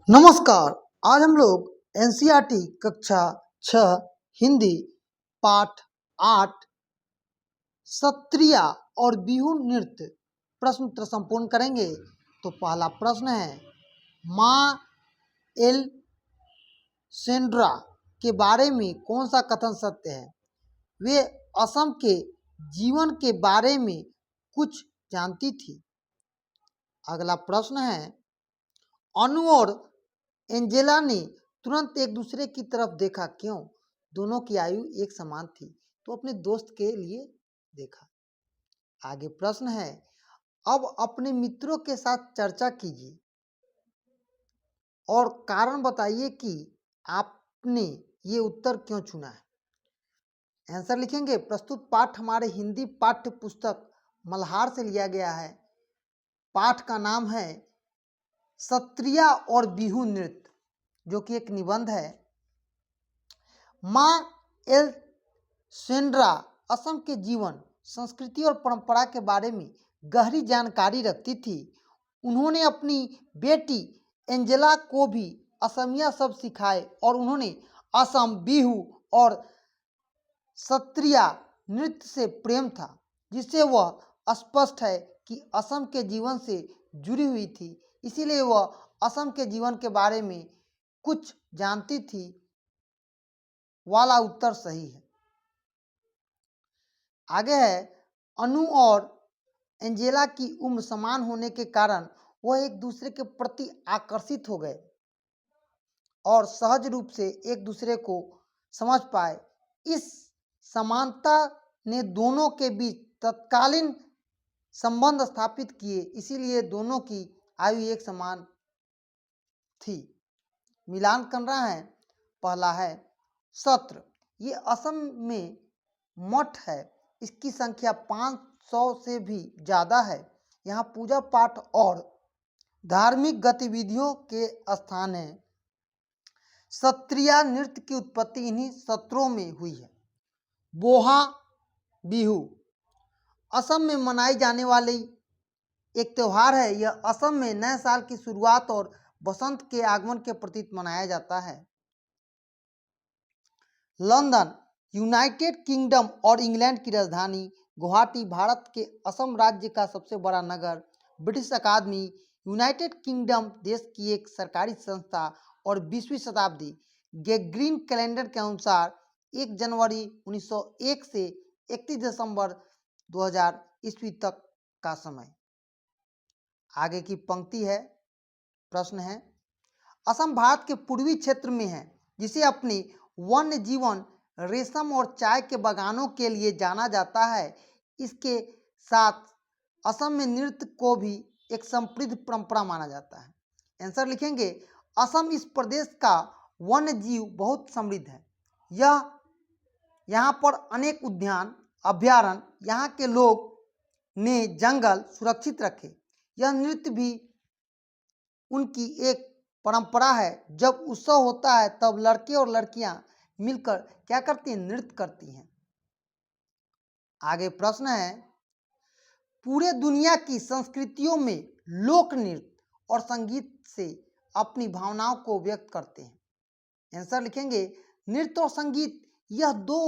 नमस्कार। आज हम लोग एनसीईआरटी कक्षा 6 हिंदी पाठ 8 सत्रिया और बिहू नृत्य प्रश्न उत्तर संपूर्ण करेंगे। तो पहला प्रश्न है, माँ एल्सेंड्रा के बारे में कौन सा कथन सत्य है? वे असम के जीवन के बारे में कुछ जानती थी। अगला प्रश्न है, अनु और एंजेला ने तुरंत एक दूसरे की तरफ देखा, क्यों? दोनों की आयु एक समान थी, तो अपने दोस्त के लिए देखा। आगे प्रश्न है, अब अपने मित्रों के साथ चर्चा कीजिए और कारण बताइए कि आपने ये उत्तर क्यों चुना है। आंसर लिखेंगे। प्रस्तुत पाठ हमारे हिंदी पाठ्य पुस्तक मल्हार से लिया गया है। पाठ का नाम है सत्रिया और बिहू नृत्य, जो कि एक निबंध है। माँ एल्सेंड्रा असम के जीवन, संस्कृति और परंपरा के बारे में गहरी जानकारी रखती थी। उन्होंने अपनी बेटी एंजेला को भी असमिया शब्द सिखाए और उन्होंने असम बिहू और सत्रिया नृत्य से प्रेम था, जिससे वह स्पष्ट है कि असम के जीवन से जुड़ी हुई थी। इसीलिए वह असम के जीवन के बारे में कुछ जानती थी वाला उत्तर सही है। आगे है, अनु और एंजेला की उम्र समान होने के कारण वह एक दूसरे के प्रति आकर्षित हो गए और सहज रूप से एक दूसरे को समझ पाए। इस समानता ने दोनों के बीच तत्कालीन संबंध स्थापित किए, इसीलिए दोनों की आयु एक समान थी। मिलान कर रहा है। पहला है सत्र, ये असम में मठ है। इसकी संख्या 500 से भी ज़्यादा है। यहाँ पूजा पाठ और धार्मिक गतिविधियों के स्थान हैं। सत्रिया नृत्य की उत्पत्ति इन्हीं सत्रों में हुई है। बोहा बिहू असम में मनाई जाने वाली एक त्यौहार है। यह असम में नए साल की शुरुआत और बसंत के आगमन के प्रतीक मनाया जाता है। लंदन यूनाइटेड किंगडम और इंग्लैंड की राजधानी। गुवाहाटी भारत के असम राज्य का सबसे बड़ा नगर। ब्रिटिश अकादमी यूनाइटेड किंगडम देश की एक सरकारी संस्था और 20वीं शताब्दी ग्रेगोरियन कैलेंडर के अनुसार 1 जनवरी 1901 से 31 दिसंबर 2000 ईस्वी तक का समय। आगे की पंक्ति है। प्रश्न है, असम भारत के पूर्वी क्षेत्र में है, जिसे अपनी वन्य जीवन, रेशम और चाय के बागानों के लिए जाना जाता है। इसके साथ असम में नृत्य को भी एक समृद्ध परंपरा माना जाता है। आंसर लिखेंगे। असम इस प्रदेश का वन्य जीव बहुत समृद्ध है। यहाँ पर अनेक उद्यान, अभ्यारण्य, यहाँ के लोग ने जंगल सुरक्षित रखे। यह नृत्य भी उनकी एक परंपरा है। जब उत्सव होता है तब लड़के और लड़कियां मिलकर क्या करती हैं? नृत्य करती हैं। आगे प्रश्न है, पूरे दुनिया की संस्कृतियों में लोक नृत्य और संगीत से अपनी भावनाओं को व्यक्त करते हैं। आंसर लिखेंगे। नृत्य और संगीत यह दो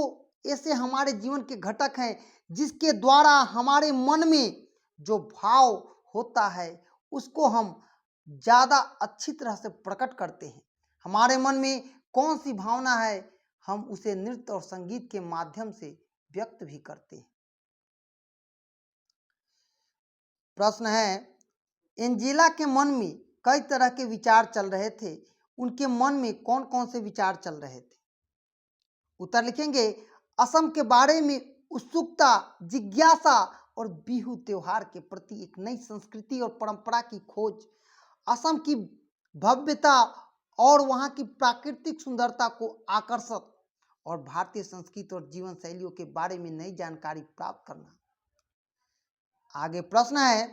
ऐसे हमारे जीवन के घटक हैं जिसके द्वारा हमारे मन में जो भाव होता है उसको हम ज़्यादा अच्छी तरह से प्रकट करते हैं। हमारे मन में कौन सी भावना है, हम उसे नृत्य और संगीत के माध्यम से व्यक्त भी करते हैं। प्रश्न है, एंजेला के मन में कई तरह के विचार चल रहे थे। उनके मन में कौन कौन से विचार चल रहे थे? उत्तर लिखेंगे। असम के बारे में उत्सुकता, जिज्ञासा और बिहू त्योहार के प्रति एक नई संस्कृति और परंपरा की खोज, असम की भव्यता और वहाँ की प्राकृतिक सुंदरता को आकर्षक और भारतीय संस्कृति और जीवन शैलियों के बारे में नई जानकारी प्राप्त करना। आगे प्रश्न है,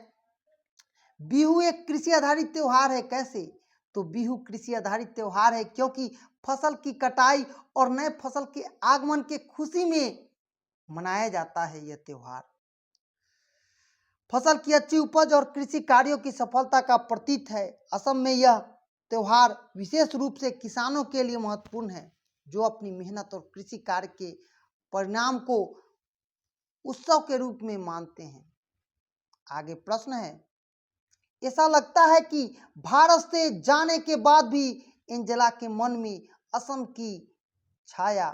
बिहू एक कृषि आधारित त्योहार है, कैसे? तो बिहू कृषि आधारित त्योहार है क्योंकि फसल की कटाई और नए फसल के आगमन के खुशी में मनाया जाता है यह त्योहार। फसल की अच्छी उपज और कृषि कार्यों की सफलता का प्रतीक है। असम में यह त्यौहार विशेष रूप से किसानों के लिए महत्वपूर्ण है, जो अपनी मेहनत और कृषि कार्य के परिणाम को उत्सव के रूप में मानते हैं। आगे प्रश्न है, ऐसा लगता है कि भारत से जाने के बाद भी एंजेला के मन में असम की छाया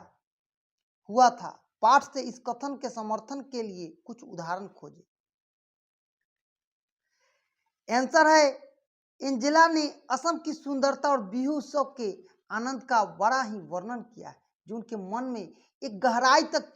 हुआ था। पाठ से इस कथन के समर्थन के लिए कुछ उदाहरण खोजें। आंसर है, एंजेला ने असम की सुंदरता और बिहू उत्सव के आनंद का बड़ा ही वर्णन किया है, जो उनके मन में एक गहराई तक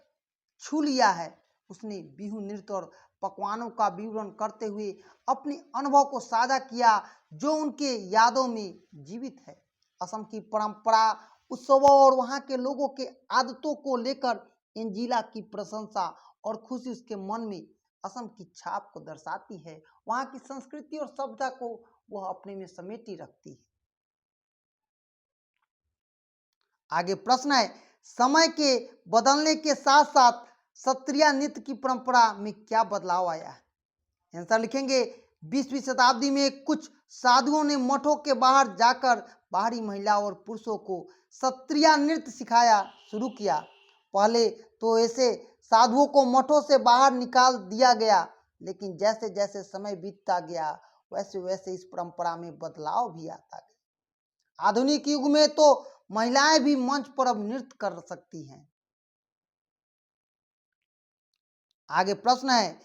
छू लिया है। उसने बिहू नृत्य और पकवानों का विवरण करते हुए अपने अनुभव को साझा किया, जो उनके यादों में जीवित है। असम की परंपरा, उत्सवों और वहाँ के लोगों के आदतों को लेकर एंजेला की प्रशंसा और खुशी उसके मन में असम की छाप को दर्शाती है। वहाँ की संस्कृति और सभ्यता को वह अपने में समेटी रखती है। आगे प्रश्न है, समय के बदलने के साथ साथ सत्रिया नृत्य की परंपरा में क्या बदलाव आया है? आंसर लिखेंगे, 20वीं शताब्दी में कुछ साधुओं ने मठों के बाहर जाकर बाहरी महिलाओं और पुरुषों को सत्रिया नृत्य सिखाया शुरू किया। पहले तो ऐसे साधुओं को मठों से बाहर निकाल दिया गया, लेकिन जैसे जैसे समय बीतता गया वैसे वैसे इस परंपरा में बदलाव भी आता गया। आधुनिक युग में तो महिलाएं भी मंच पर अब नृत्य कर सकती हैं। आगे प्रश्न है,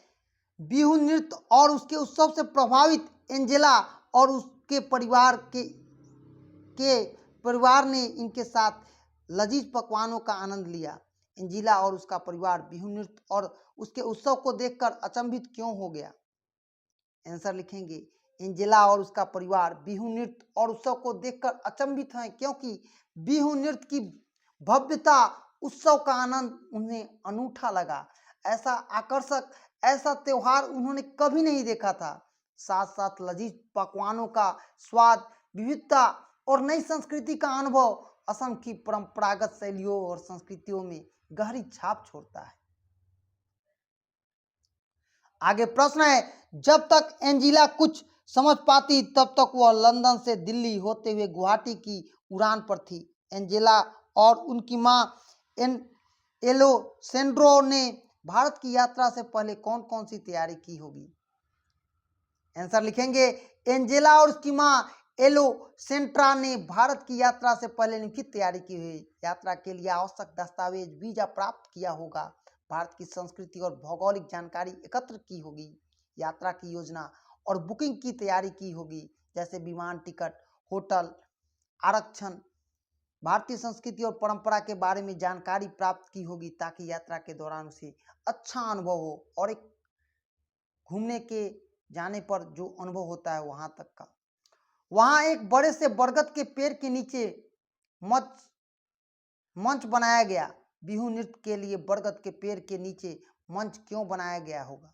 बिहू नृत्य और उसके उत्सव से प्रभावित एंजेला और उसके परिवार ने इनके साथ लजीज पकवानों का आनंद लिया। एंजेला और उसका परिवार बिहू नृत्य और उसके उत्सव को देखकर अचंभित क्यों हो गया? आंसर लिखेंगे, एंजेला और उसका परिवार बिहू नृत्य और उत्सव को देखकर अचंभित हैं, क्योंकि बिहू नृत्य की भव्यता, उत्सव का आनंद उन्हें अनूठा लगा। ऐसा आकर्षक, ऐसा त्योहार उन्होंने कभी नहीं देखा था। साथ साथ लजीज पकवानों का स्वाद, विविधता और नई संस्कृति का अनुभव असम की परंपरागत शैलियों और संस्कृतियों में गहरी छाप छोड़ता है। आगे प्रश्न है, जब तक एंजेला कुछ समझ पाती तब तक वह लंदन से दिल्ली होते हुए गुवाहाटी की उड़ान पर थी। एंजेला और उनकी मां एलोसेंड्रो ने भारत की यात्रा से पहले कौन कौन सी तैयारी की होगी? आंसर लिखेंगे, एंजेला और उसकी मां एलोसेंट्रा ने भारत की यात्रा से पहले निश्चित तैयारी की हुई। यात्रा के लिए आवश्यक दस्तावेज, वीजा प्राप्त किया होगा, भारत की संस्कृति और भौगोलिक जानकारी एकत्र की होगी, यात्रा की योजना और बुकिंग की तैयारी की होगी, जैसे विमान टिकट, होटल आरक्षण, भारतीय संस्कृति और परंपरा के बारे में जानकारी प्राप्त की होगी, ताकि यात्रा के दौरान उसे अच्छा अनुभव हो और एक घूमने के जाने पर जो अनुभव होता है वहां तक का। वहां एक बड़े से बरगद के पेड़ के नीचे मंच बनाया गया। बिहू नृत्य के लिए बरगद के पेड़ के नीचे मंच क्यों बनाया गया होगा?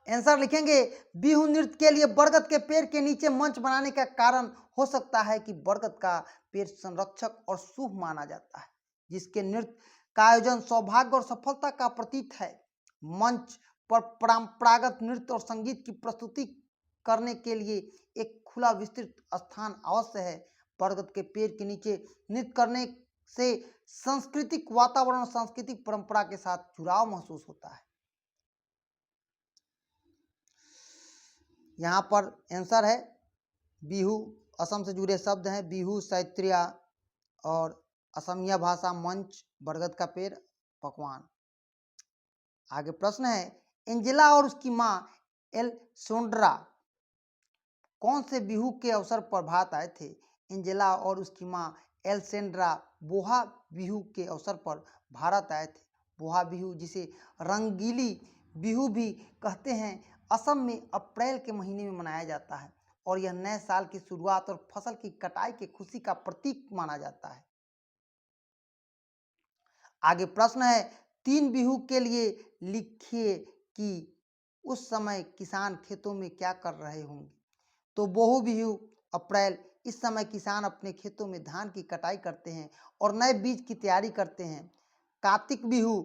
आंसर लिखेंगे, बिहू नृत्य के लिए बरगद के पेड़ के नीचे मंच बनाने का कारण हो सकता है कि बरगद का पेड़ संरक्षक और शुभ माना जाता है, जिसके नृत्य का आयोजन सौभाग्य और सफलता का प्रतीक है। मंच पर परंपरागत नृत्य और संगीत की प्रस्तुति करने के लिए एक खुला विस्तृत स्थान आवश्यक है। बरगद के पेड़ के नीचे नृत्य करने से सांस्कृतिक वातावरण और सांस्कृतिक परंपरा के साथ जुड़ाव महसूस होता है। यहाँ पर आंसर है, बिहू असम से जुड़े शब्द हैं, बिहू सैत्रिया और असमिया भाषा, मंच, बरगद का पेड़, पकवान। आगे प्रश्न है, एंजेला और उसकी मां एलोसेंड्रा कौन से बिहू के अवसर पर भारत आए थे? एंजेला और उसकी मां एलोसेंड्रा बोहा बिहू के अवसर पर भारत आए थे। बोहा बिहू, जिसे रंगीली बिहू भी कहते हैं, असम में अप्रैल के महीने में मनाया जाता है और यह नए साल की शुरुआत और फसल की कटाई की खुशी का प्रतीक माना जाता है। आगे प्रश्न है, 3 बिहू के लिए लिखिए कि उस समय किसान खेतों में क्या कर रहे होंगे? तो बोहू बिहू अप्रैल, इस समय किसान अपने खेतों में धान की कटाई करते हैं और नए बीज की तैयारी करते हैं। कार्तिक बिहू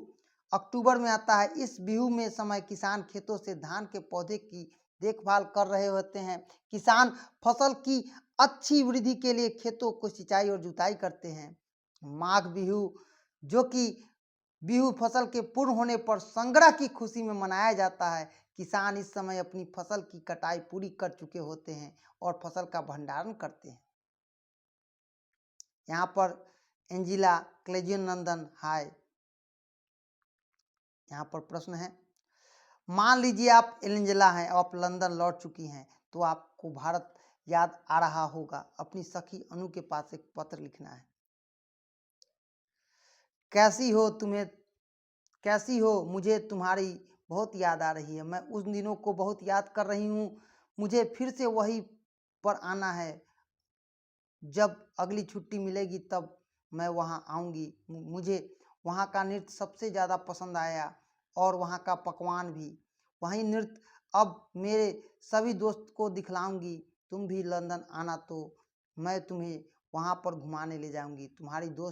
अक्टूबर में आता है। इस बिहू में समय किसान खेतों से धान के पौधे की देखभाल कर रहे होते हैं। किसान फसल की अच्छी वृद्धि के लिए खेतों को सिंचाई और जुताई करते हैं। माघ बिहू, जो कि बिहू फसल के पूर्ण होने पर संग्रह की खुशी में मनाया जाता है। किसान इस समय अपनी फसल की कटाई पूरी कर चुके होते हैं और फसल का भंडारण करते हैं। यहाँ पर एंजिला क्लेजियन नंदन हाय। यहाँ पर प्रश्न है, मान लीजिए आप एंजेला हैं और आप लंदन लौट चुकी हैं, तो आपको भारत याद आ रहा होगा। अपनी सखी अनु के पास एक पत्र लिखना है। कैसी हो, मुझे तुम्हारी बहुत याद आ रही है। मैं उस दिनों को बहुत याद कर रही हूँ। मुझे फिर से वहीं पर आना है। जब अगली छुट्टी मिलेगी तब मैं वहाँ आऊँगी। मुझे वहाँ का नृत्य सबसे ज़्यादा पसंद आया और वहाँ का पकवान भी। वही नृत्य अब मेरे सभी दोस्त को दिखलाऊंगी। तुम भी लंदन आना तो मैं तुम्हें वहाँ पर घुमाने ले जाऊंगी। तुम्हारी दोस्त